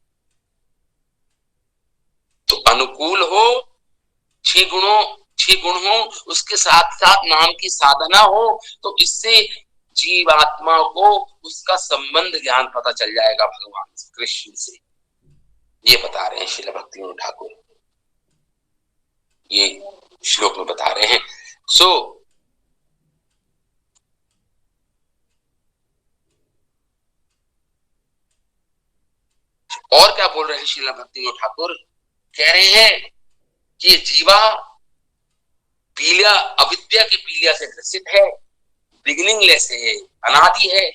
तो अनुकूल हो, 6 गुण हो, उसके साथ साथ नाम की साधना हो, तो इससे जीवात्मा को उसका संबंध ज्ञान पता चल जाएगा भगवान कृष्ण से। ये बता रहे हैं श्रील भक्तिविनोद ठाकुर, ये श्लोक में बता रहे हैं। और क्या बोल रहे हैं श्रील भक्तिविनोद ठाकुर, कह रहे हैं कि जीवा पीलिया, अविद्या की पीलिया से ग्रसित है, बिगिनिंगलेस है, अनादि है,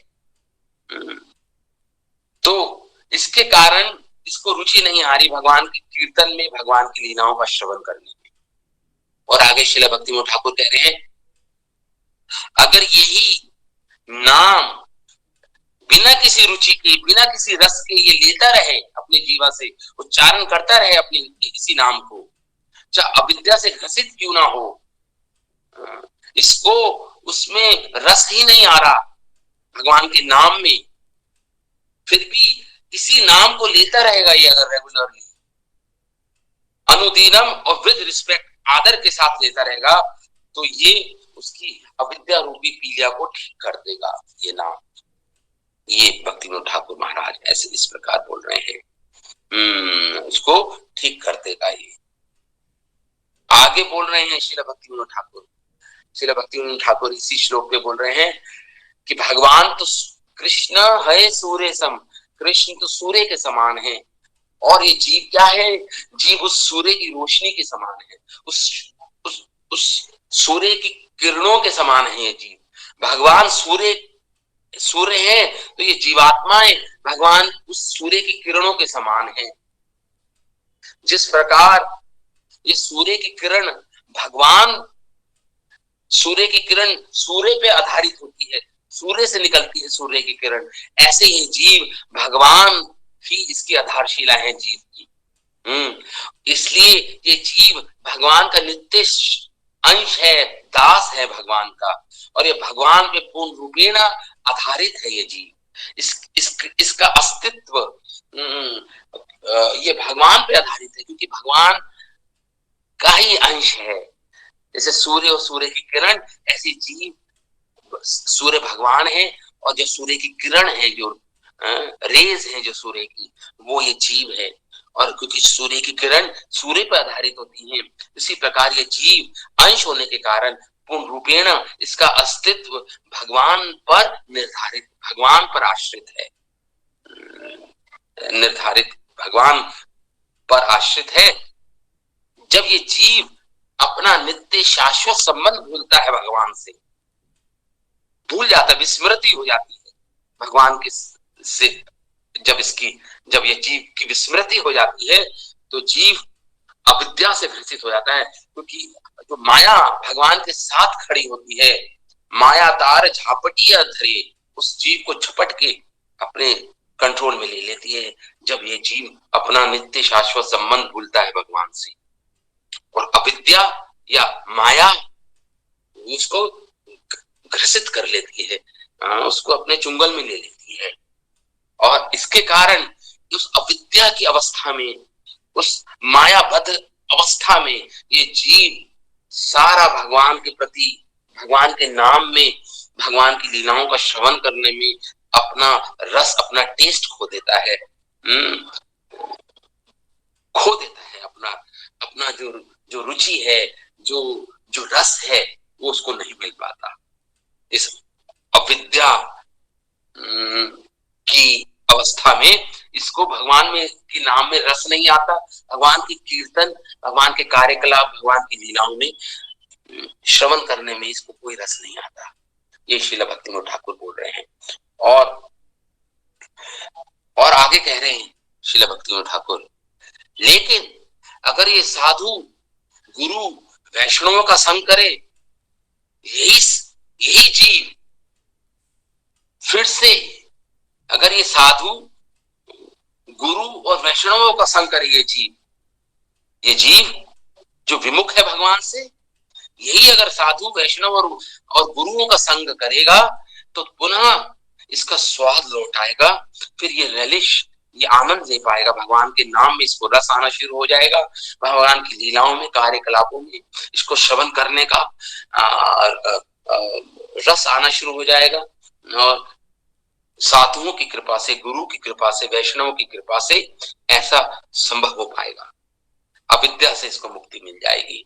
तो इसके कारण इसको रुचि नहीं आ रही भगवान के कीर्तन में, भगवान की लीलाओं का श्रवण करने में। और आगे श्रील भक्तिविनोद ठाकुर कह रहे हैं, अगर यही नाम बिना किसी रुचि के, बिना किसी रस के ये लेता रहे, अपने जीवा से उच्चारण करता रहे अपने इसी नाम को, चाहे अविद्या से ग्रसित क्यों ना हो, इसको उसमें रस ही नहीं आ रहा भगवान के नाम में, फिर भी इसी नाम को लेता रहेगा ये अगर रेगुलरली, अनुदीनम और विद रिस्पेक्ट, आदर के साथ लेता रहेगा, तो ये उसकी अविद्या रूपी पीलिया को ठीक कर देगा ये नाम। ये भक्तिविनोद ठाकुर महाराज ऐसे इस प्रकार बोल रहे हैं, उसको ठीक कर देगा ये। आगे बोल रहे हैं श्रील भक्तिविनोद ठाकुर, श्रील भक्तिविनोद ठाकुर इसी श्लोक पे बोल रहे हैं कि भगवान तो कृष्ण है सूर्य सम, कृष्ण तो सूर्य के समान है, और ये जीव क्या है, जीव उस सूर्य की रोशनी के समान है, उस सूर्य की किरणों के समान है ये जीव। भगवान सूर्य सूर्य है, तो ये जीवात्माएं भगवान उस सूर्य की किरणों के समान है। जिस प्रकार ये सूर्य की किरण भगवान, सूर्य की किरण सूर्य पे आधारित होती है, सूर्य से निकलती है सूर्य की किरण, ऐसे ही जीव भगवान ही इसकी आधारशिला है जीव की। इसलिए ये जीव भगवान का नित्य अंश है, दास है भगवान का, और ये भगवान पे पूर्ण रूपेण आधारित है। ये जीव इसका अस्तित्व ये भगवान पे आधारित है, क्योंकि भगवान का ही अंश है। जैसे सूर्य और सूर्य की किरण, ऐसे जीव सूर्य भगवान है, और जो सूर्य की किरण है, जो रेज है जो सूर्य की, वो ये जीव है। और क्योंकि सूर्य की किरण सूर्य पर आधारित होती है, इसी प्रकार ये जीव अंश होने के कारण पूर्ण रूपेण इसका अस्तित्व भगवान पर निर्धारित, भगवान पर आश्रित है, निर्धारित भगवान पर आश्रित है। जब ये जीव अपना नित्य शाश्वत संबंध भूलता है भगवान से, भूल जाता है, विस्मृति हो जाती है भगवान के से, जब ये जीव की विस्मृति हो जाती है, तो जीव अविद्या से ग्रसित हो जाता है। क्योंकि जो माया भगवान के साथ खड़ी होती है, माया तार झापटिया धरे, उस जीव को झपट के अपने कंट्रोल में ले लेती है, जब ये जीव अपना नित्य शाश्वत संबंध भूलता है भगवान से। और अविद्या या माया उसको ग्रसित कर लेती है, उसको अपने चुंगल में ले लेती है, और इसके कारण उस अविद्या की अवस्था में, उस मायाबद्ध अवस्था में ये जीव सारा भगवान के प्रति, भगवान के नाम में, भगवान की लीलाओं का श्रवण करने में अपना रस, अपना टेस्ट खो देता है, खो देता है अपना जो रुचि है, जो रस है, वो उसको नहीं मिल पाता। इस अविद्या की अवस्था में इसको भगवान में के नाम में रस नहीं आता, भगवान की कीर्तन, भगवान के कार्यकलाप, भगवान की लीलाओं में श्रवण करने में इसको कोई रस नहीं आता। ये श्रील भक्तिविनोद ठाकुर बोल रहे हैं। और आगे कह रहे हैं श्रील भक्तिविनोद ठाकुर, लेकिन अगर ये साधु गुरु वैष्णवों का संग करे, यही जीव फिर से, अगर ये साधु गुरु और वैष्णवों का संग करे, ये जीव जो विमुख है भगवान से, यही अगर साधु वैष्णव और गुरुओं का संग करेगा, तो पुनः इसका स्वाद लौट आएगा, फिर ये रलिश, ये आनंद ले पाएगा भगवान के नाम में, इसको रस आना शुरू हो जाएगा, भगवान की लीलाओं में, कार्यकलापों में इसको श्रवण करने का रस आना शुरू हो जाएगा, और साधुओं की कृपा से, गुरु की कृपा से, वैष्णवों की कृपा से ऐसा संभव हो पाएगा, अविद्या से इसको मुक्ति मिल जाएगी।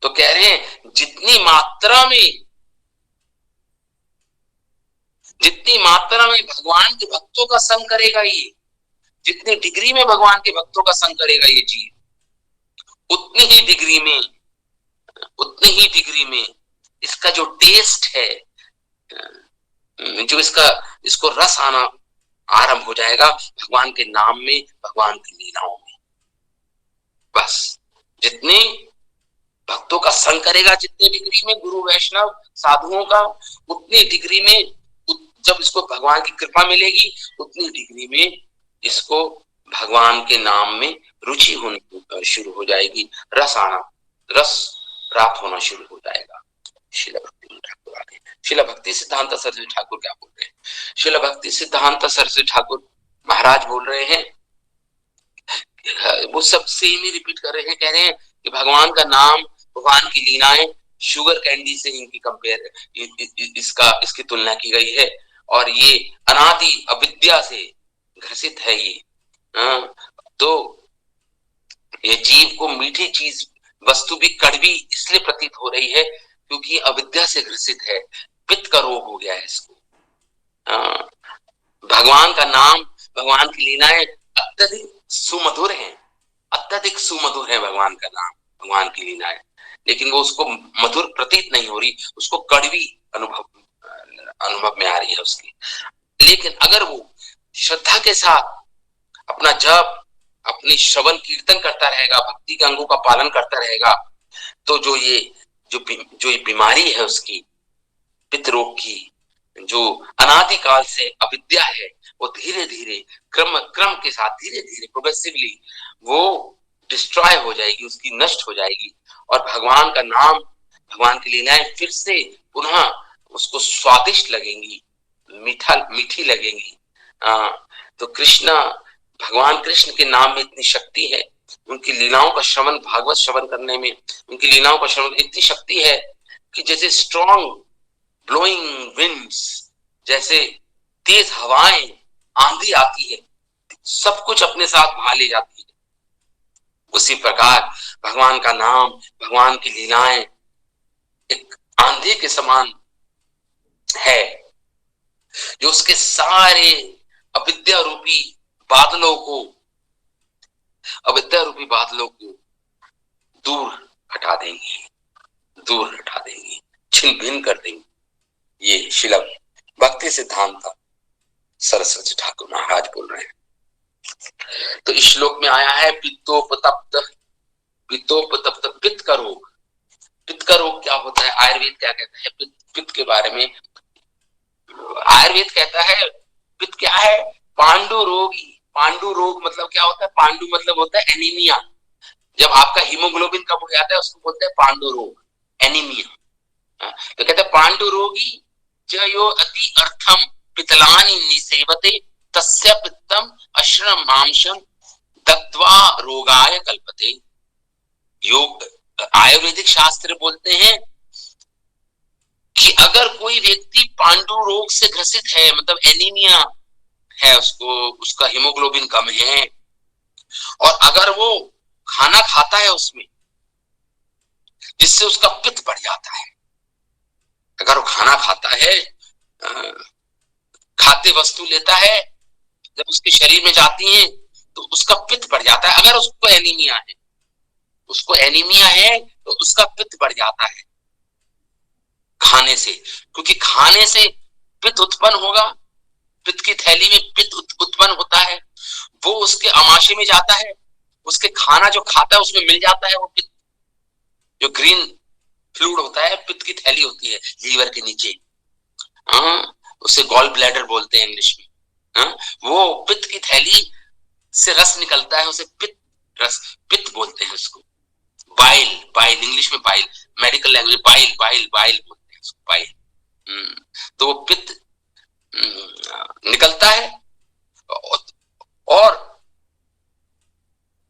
तो कह रहे हैं जितनी मात्रा में भगवान के भक्तों का संग करेगा, ये जितनी डिग्री में भगवान के भक्तों का संग करेगा ये जीव, उतनी ही डिग्री में इसका जो टेस्ट है, जो इसको रस आना आरंभ हो जाएगा भगवान के नाम में, भगवान की लीलाओं में। बस जितने भक्तों का संग करेगा, जितने डिग्री में गुरु वैष्णव साधुओं का, उतनी डिग्री में जब इसको भगवान की कृपा मिलेगी, उतनी डिग्री में इसको भगवान के नाम में रुचि होनी शुरू हो जाएगी, रस प्राप्त होना शुरू हो जाएगा। श्रील भक्ति ठाकुर आगे, श्रील भक्ति सिद्धांत सरस्वती ठाकुर क्या बोल रहे हैं? श्रील भक्ति सिद्धांत सरस्वती ठाकुर महाराज बोल रहे हैं, वो सब सेम ही रिपीट कर रहे हैं, कह रहे हैं कि भगवान का नाम, भगवान की लीलाएं शुगर कैंडी से इनकी इसकी तुलना की गई है, और ये अनादि अविद्या से ग्रसित है ये। तो ये जीव को मीठी चीज, वस्तु भी कड़वी इसलिए प्रतीत हो रही है क्योंकि अविद्या से ग्रसित है, पित्त का रोग हो गया है इसको। भगवान का नाम, भगवान की लीलाएं अत्यधिक सुमधुर है, अत्यधिक सुमधुर है भगवान का नाम, भगवान की लीलाएं, लेकिन वो उसको मधुर प्रतीत नहीं हो रही, उसको कड़वी अनुभव अनुभव में आ रही है उसकी। लेकिन अगर वो श्रद्धा के साथ अपना जप, अपनी श्रवण कीर्तन करता रहेगा, भक्ति के अंगों का पालन करता रहेगा, तो जो ये बीमारी है उसकी, पित्त रोग की, जो अनादिकाल से अविद्या है, वो धीरे धीरे क्रम के साथ धीरे धीरे प्रोग्रेसिवली वो डिस्ट्रॉय हो जाएगी, उसकी नष्ट हो जाएगी, और भगवान का नाम, भगवान की लीलाएं फिर से पुनः उसको स्वादिष्ट लगेंगी, मीठी लगेंगी। तो भगवान कृष्ण के नाम में इतनी शक्ति है, उनकी लीलाओं का श्रवण, भागवत श्रवण करने में उनकी लीलाओं का श्रवण इतनी शक्ति है कि जैसे स्ट्रॉन्ग ब्लोइंग विंड्स, जैसे तेज हवाएं, आंधी आती है, सब कुछ अपने साथ भा ले जाती है। उसी प्रकार भगवान का नाम, भगवान की लीलाएं एक आंधी के समान है, जो उसके सारे अविद्या रूपी बादलों को दूर हटा देंगी, छिन्न भिन्न कर देंगी। ये श्रील भक्ति सिद्धांत सरस्वती ठाकुर महाराज बोल रहे हैं। तो इस श्लोक में आया है पित्तोपतप्त पित्त का रोग। पित्त का रोग क्या होता है, आयुर्वेद क्या कहता है पित्त के बारे में? आयुर्वेद कहता है पित्त क्या है, पांडु रोग मतलब क्या होता है? पांडु मतलब होता है एनीमिया। जब आपका हीमोग्लोबिन कम हो जाता है उसको बोलते हैं पांडु रोग, एनीमिया। तो कहते हैं पांडु रोगी जो अति अर्थम पितलानि निसेवते तस्य पित्तम अश्रम मांसम दत्वा रोगाय कल्पते। योग आयुर्वेदिक शास्त्र बोलते हैं कि अगर कोई व्यक्ति पांडु रोग से ग्रसित है, मतलब एनीमिया है, उसका हीमोग्लोबिन कम है, और अगर वो खाना खाता है उसमें जिससे उसका पित्त बढ़ जाता है, अगर वो खाना खाता है, खाद्य वस्तु लेता है, जब उसके शरीर में जाती है तो उसका पित्त बढ़ जाता है। अगर उसको एनीमिया है तो उसका पित्त बढ़ जाता है खाने से, क्योंकि खाने से पित्त उत्पन्न होगा, पित्त की थैली में पित्त उत्पन्न होता है, वो उसके आमाशय में जाता है, उसके खाना जो खाता है उसमें मिल जाता है वो पित्त, जो ग्रीन फ्लूइड होता है, पित्त की थैली होती है लीवर के नीचे, उसे गॉल ब्लैडर बोलते हैं इंग्लिश में। वो पित्त की थैली से रस निकलता है, उसे पित्त बोलते हैं उसको। बाइल इंग्लिश में बाइल, मेडिकल लैंग्वेज बाइल बोलते हैं उसको, बाइल। तो वो पित्त निकलता है, और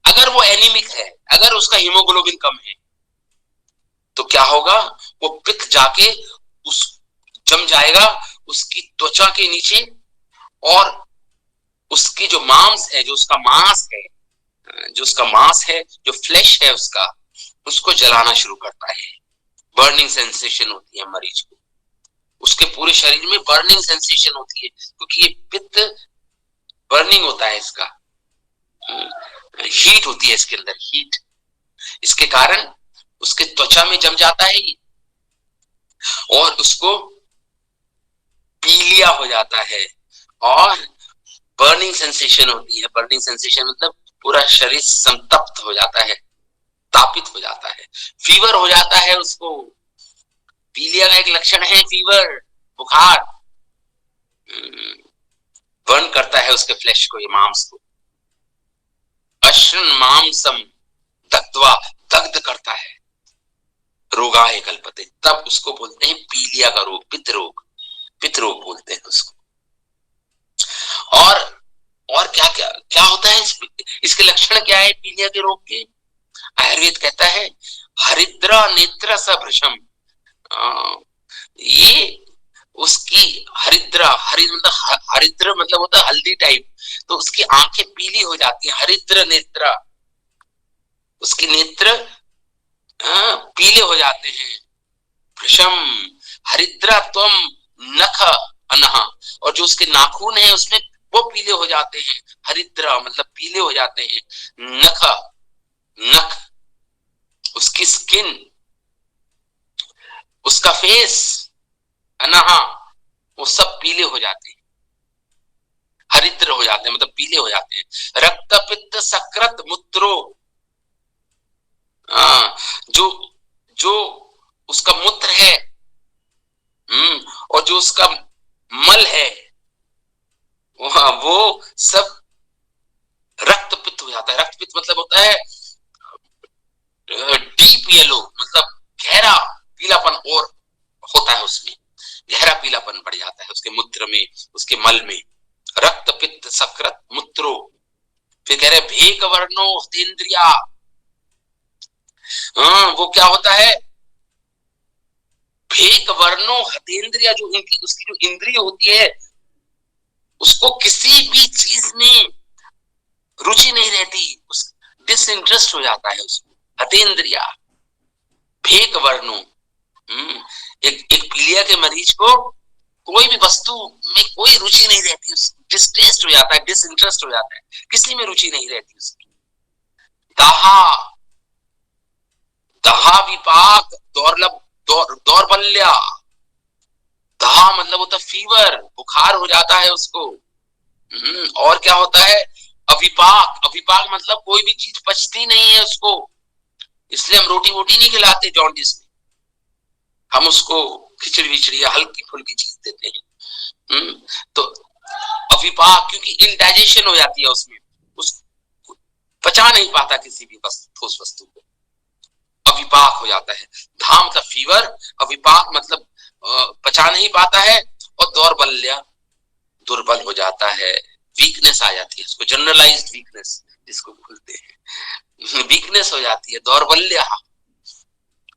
अगर वो एनीमिक है, अगर उसका हीमोग्लोबिन कम है, तो क्या होगा, वो पित्त जाके जम जाएगा उसकी त्वचा के नीचे, और उसकी जो मांस है, जो उसका मांस है, जो फ्लैश है उसको जलाना शुरू करता है। बर्निंग सेंसेशन होती है मरीज को, उसके पूरे शरीर में बर्निंग सेंसेशन होती है, क्योंकि ये पित्त बर्निंग होता है, इसका हीट होती है इसके अंदर, हीट, इसके कारण उसके त्वचा में जम जाता है और उसको पीलिया हो जाता है, और बर्निंग सेंसेशन होती है। बर्निंग सेंसेशन मतलब पूरा शरीर संतप्त हो जाता है, तापित हो जाता है, फीवर हो जाता है उसको। पीलिया का एक लक्षण है फीवर, बुखार, बर्न करता है उसके फ्लैश को, ये मांस को। अश्रन मांसम दग्ध्वा, दग्ध करता है, रोगाय कल्पते, तब उसको बोलते हैं पीलिया का रोग, पित्त रोग बोलते हैं उसको। और क्या होता है, इसके लक्षण क्या है पीलिया के रोग के? आयुर्वेद कहता है हरिद्रा नेत्र सभृशम, ये उसकी हरिद्र मतलब होता है हल्दी टाइप, तो उसकी आंखें पीली हो जाती है, हरिद्र नेत्र, उसके नेत्र पीले हो जाते हैं। भृशम हरिद्रा त्वम नख अनहा, और जो उसके नाखून है उसमें वो पीले हो जाते हैं, हरिद्रा मतलब पीले हो जाते हैं। नख उसकी स्किन, उसका फेस, अनहा वो सब पीले हो जाते हैं, हरिद्र हो जाते हैं, मतलब पीले हो जाते हैं। रक्त पित्त सकृत मूत्रो, जो जो उसका मूत्र है, और जो उसका मल है, वो सब रक्त पित्त हो जाता है। रक्त पित्त मतलब होता है डीप येलो, मतलब गहरा पीलापन और होता है, उसमें गहरा पीलापन बढ़ जाता है उसके मूत्र में, उसके मल में। रक्त पित्त सकृत मूत्रो, फिर कह रहे भेक वर्णो हतेन्द्रिया, वो क्या होता है, भेक वर्णो हतेन्द्रिया, जो उनकी उसकी जो इंद्रिय होती है उसको किसी भी चीज में रुचि नहीं रहती, उस डिसइंटरेस्ट हो जाता है उसको, हतेन्द्रिया, भेक वर्णो। एक पीलिया के मरीज को कोई भी वस्तु में कोई रुचि नहीं रहती, डिस्टेस्ट हो जाता है, डिसइंटरेस्ट हो जाता है, किसी में रुचि नहीं रहती उसकी। दाहा, दहा विपाक दौर्बल्या, दहा मतलब होता फीवर, बुखार हो जाता है उसको। और क्या होता है, अविपाक, अविपाक मतलब कोई भी चीज पचती नहीं है उसको, इसलिए हम रोटी वोटी नहीं खिलाते जॉन्डिस में, हम उसको खिचड़ी विचड़ी या हल्की फुल्की चीज देते हैं। तो अविपाक, क्योंकि इनडाइजेशन हो जाती है उसमें, उस पचा नहीं पाता किसी भी ठोस वस्तु को, अविपाक हो जाता है। धाम मतलब फीवर, अविपाक मतलब पचा नहीं पाता है, और दौर्बल्य दुर्बल हो जाता है, वीकनेस आ जाती है उसको, जनरलाइज्ड वीकनेस जिसको बोलते हैं, वीकनेस हो जाती है, दौर्बल्य।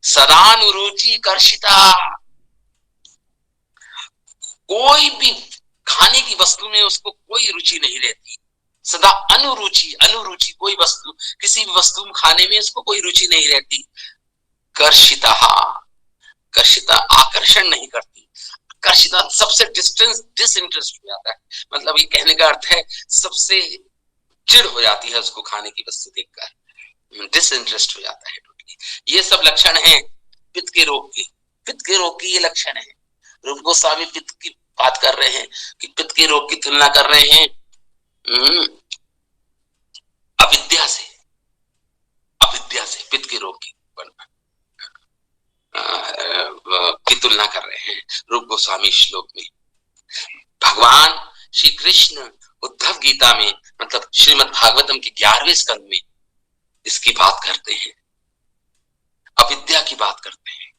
सदानुरुचि कर्षिता, कोई भी खाने की वस्तु में उसको कोई रुचि नहीं रहती, सदा अनुरुचि, अनुरुचि कोई वस्तु, किसी भी वस्तु में खाने में उसको कोई रुचि नहीं रहती। कर्षिता, कर्षिता आकर्षण नहीं करती, कर्षिता सबसे डिसइंटरेस्ट हो जाता है, मतलब ये कहने का अर्थ है सबसे चिढ़ हो जाती है उसको खाने की वस्तु देखकर, डिसइंटरेस्ट हो जाता है टोटली। ये सब लक्षण है पित्त के रोग के, पित्त के रोग के ये लक्षण है। रूप गोस्वामी पित्त की बात कर रहे हैं कि पित्त के रोग की तुलना कर रहे हैं अविद्या से, अविद्या से पित्त के रोग की तुलना कर रहे हैं रूप गोस्वामी श्लोक में। भगवान श्री कृष्ण उद्धव गीता में, मतलब श्रीमद् भागवतम के 11वें स्कंद में इसकी बात करते हैं, अविद्या की बात करते हैं।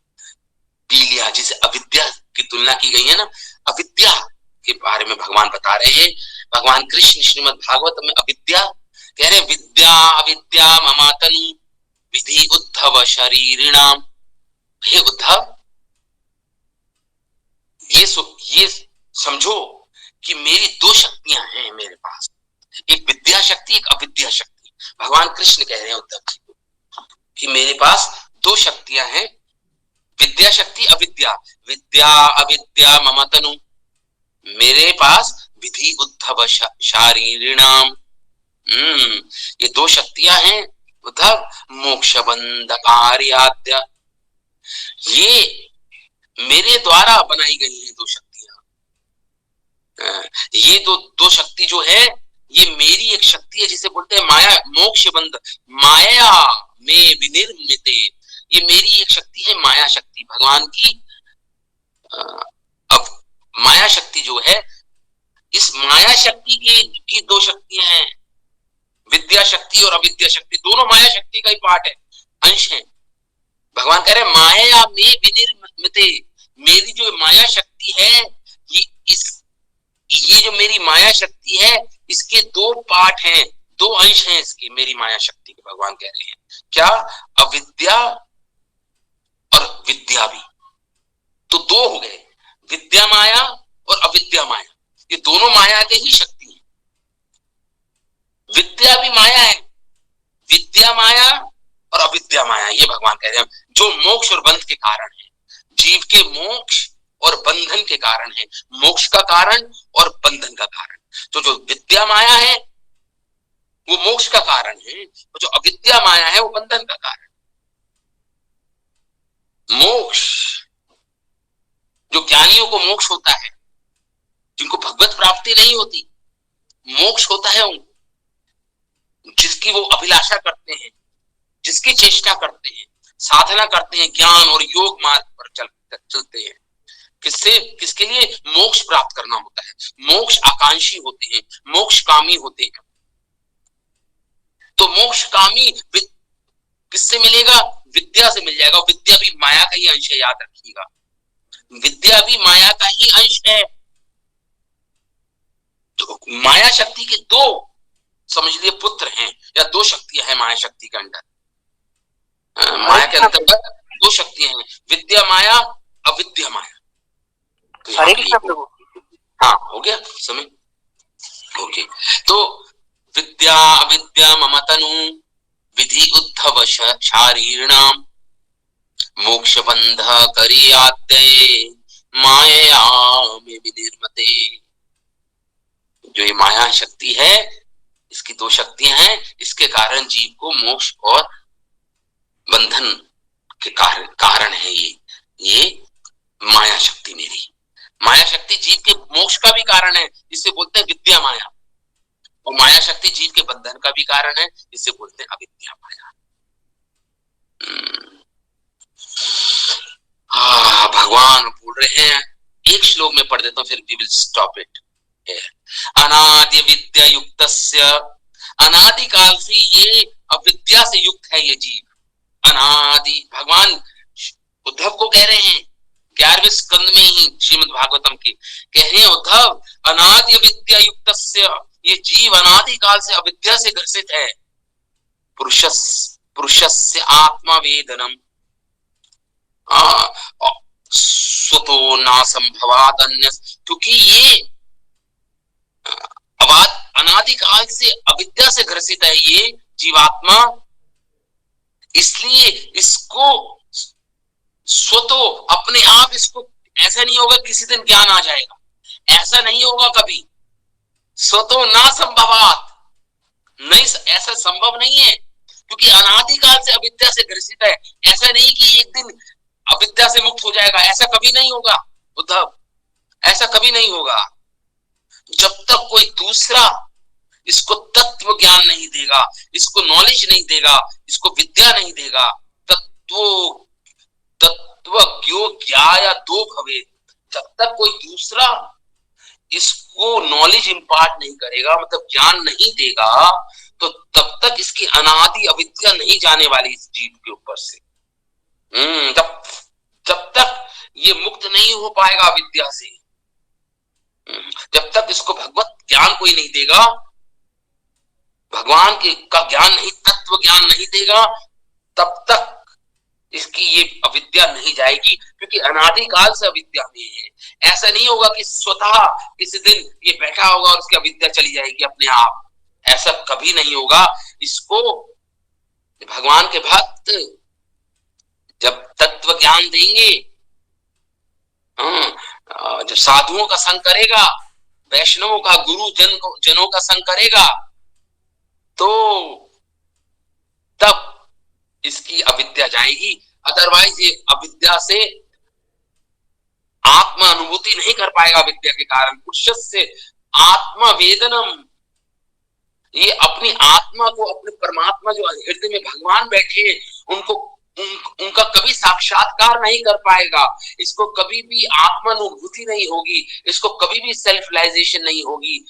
पीलिया जिसे अविद्या की तुलना की गई है ना, अविद्या के बारे में भगवान बता रहे हैं। भगवान कृष्ण श्रीमद् भागवत में अविद्या कह रहे, विद्या अविद्या ममातनु विधि उद्धव शरीरिणाम। हे उद्धव, ये समझो कि मेरी दो शक्तियां हैं मेरे पास, एक विद्या शक्ति, एक अविद्या शक्ति। भगवान कृष्ण कह रहे हैं उद्धव जी को कि मेरे पास दो शक्तियां हैं, विद्या शक्ति अविद्या, विद्या अविद्या मम तनु, मेरे पास विधि उद्धव शारीरिणाम। ये दो शक्तियां हैं उद्धव, मोक्ष बंधकार्याद्य, ये मेरे द्वारा बनाई गई है दो शक्तियां। ये दो शक्ति जो है ये मेरी एक शक्ति है जिसे बोलते हैं माया, मोक्ष बंध, माया में विनिर्मित, ये मेरी एक शक्ति है माया शक्ति भगवान की। अब माया शक्ति जो है, इस माया शक्ति की दो शक्तियां हैं, विद्या शक्ति और अविद्या शक्ति, दोनों माया शक्ति का ही पार्ट है, अंश है। भगवान कह रहे माया में विनिर्मित, मेरी जो माया शक्ति है, ये जो मेरी माया शक्ति है इसके दो पार्ट हैं, दो अंश हैं इसके, मेरी माया शक्ति के। भगवान कह रहे हैं क्या, अविद्या और विद्या भी, तो दो हो गए, विद्या माया और अविद्या माया, ये दोनों माया के ही शक्ति हैं। विद्या भी माया है, विद्या माया और अविद्या माया, ये भगवान कह रहे हैं जो मोक्ष और बंध के कारण है, जीव के मोक्ष और बंधन के कारण है, मोक्ष का कारण और बंधन का कारण। तो जो विद्या माया है वो मोक्ष का कारण है, और जो अविद्या माया है वो बंधन का कारण। मोक्ष, जो ज्ञानियों को मोक्ष होता है, जिनको भगवत प्राप्ति नहीं होती, मोक्ष होता है उनको, जिसकी वो अभिलाषा करते हैं, जिसकी चेष्टा करते हैं, साधना करते हैं, ज्ञान और योग मार्ग पर चलते हैं, किसके लिए? मोक्ष प्राप्त करना होता है। मोक्ष आकांक्षी होते हैं, मोक्ष कामी होते हैं। तो मोक्ष कामी किससे मिलेगा? विद्या से मिल जाएगा। विद्या भी माया का ही अंश है, याद रखिएगा, विद्या भी माया का ही अंश है। तो माया शक्ति के दो, समझ लिए, पुत्र हैं, या दो शक्तियां हैं माया शक्ति के अंदर। माया के अंतर्गत दो शक्तियां हैं, विद्या माया, अविद्या माया। तो हरे कृष्ण प्रभु। हाँ, हो गया समय। ओके, तो विद्या अविद्या मम तनु विधि उद्धव शारीरणाम मोक्ष बंध करियाद्य माया में विनिर्मते। जो ये माया शक्ति है, इसकी दो शक्तियां हैं, इसके कारण जीव को मोक्ष और बंधन के कारण है ये माया शक्ति। मेरी माया शक्ति जीव के मोक्ष का भी कारण है, इसे बोलते हैं विद्या माया, और माया शक्ति जीव के बंधन का भी कारण है, इसे बोलते हैं अविद्या माया। भगवान बोल रहे हैं, एक श्लोक में पढ़ देता हूं, फिर वी विल स्टॉप इट। अनादि विद्या युक्तस्य, अनादि काल से ये अविद्या से युक्त है ये जीव। अनादि, भगवान उद्धव को कह रहे हैं 11वें स्कंद में ही श्रीमद् भागवतम के, कह रहे हैं उद्धव, अनादि विद्या युक्तस्य, ये जीव अनादि काल से अविद्या से ग्रसित है। पुरुषस्य आत्मा वेदनम स्वतो ना संभवात अन्य, क्योंकि ये अनादि काल से अविद्या से ग्रसित है ये जीवात्मा, इसलिए इसको स्वतो अपने आप, इसको ऐसा नहीं होगा किसी दिन ज्ञान आ जाएगा, ऐसा नहीं होगा कभी। स्वतो ना संभवात, नहीं, ऐसा संभव नहीं है, क्योंकि अनादि काल से अविद्या से ग्रसित है। ऐसा नहीं कि एक दिन अविद्या से मुक्त हो जाएगा, ऐसा कभी नहीं होगा उद्धव, ऐसा कभी नहीं होगा। जब तक कोई दूसरा इसको तत्व ज्ञान नहीं देगा, इसको नॉलेज नहीं देगा, इसको विद्या नहीं देगा, तत्व ज्ञाया दो भवे, जब तक कोई दूसरा इसको नॉलेज इंपार्ट नहीं करेगा, मतलब ज्ञान नहीं देगा, तो तब तक इसकी अनादि अविद्या नहीं जाने वाली इस जीव के ऊपर से। जब तक ये मुक्त नहीं हो पाएगा अविद्या से, जब तक इसको भगवत ज्ञान कोई नहीं देगा, भगवान का ज्ञान नहीं, तत्व ज्ञान नहीं देगा, तब तक इसकी ये अविद्या नहीं जाएगी, क्योंकि अनादि काल से अविद्या में है। ऐसा नहीं होगा कि स्वतः किसी दिन ये बैठा होगा और उसकी अविद्या चली जाएगी अपने आप, ऐसा कभी नहीं होगा। इसको भगवान के भक्त जब तत्व ज्ञान देंगे, जब साधुओं का संग करेगा, वैष्णवों का, गुरु जनों का संग करेगा, तो तब इसकी अविद्या जाएगी। अदरवाइज ये अविद्या से आत्मा अनुभूति नहीं कर पाएगा विद्या के कारण। पुरुषस्य आत्मा वेदनम, ये अपनी आत्मा को, अपने परमात्मा जो हृदय में भगवान बैठे उनका कभी साक्षात्कार नहीं कर पाएगा, इसको कभी भी आत्मानुभूति नहीं होगी, इसको कभी भी सेल्फ रियलाइजेशन नहीं होगी,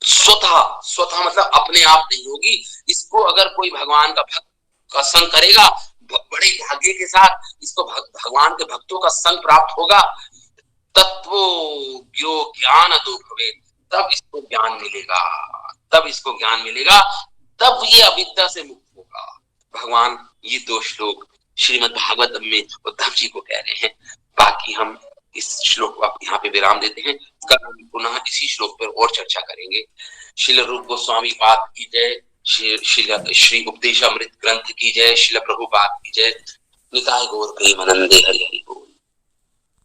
स्वतः मतलब अपने आप नहीं होगी। इसको अगर कोई भगवान का संग करेगा, बड़े भाग्य के साथ इसको भगवान के भक्तों का संग प्राप्त होगा, तत्वो ज्ञान दो भवे, तब इसको ज्ञान मिलेगा, तब ये अविद्या से मुक्त होगा। भगवान ये दो श्लोक श्रीमद् भागवतम में उद्धव जी को कह रहे हैं। बाकी हम इस श्लोक को यहाँ पे विराम देते हैं, कल हम पुनः इसी श्लोक पर और चर्चा करेंगे। श्रील रूप गोस्वामी पाद की जय, श्री उपदेशामृत ग्रंथ की जय, श्रील प्रभुपाद की जय। निताय गौर प्रेमानंदे, हरि हरि बोल।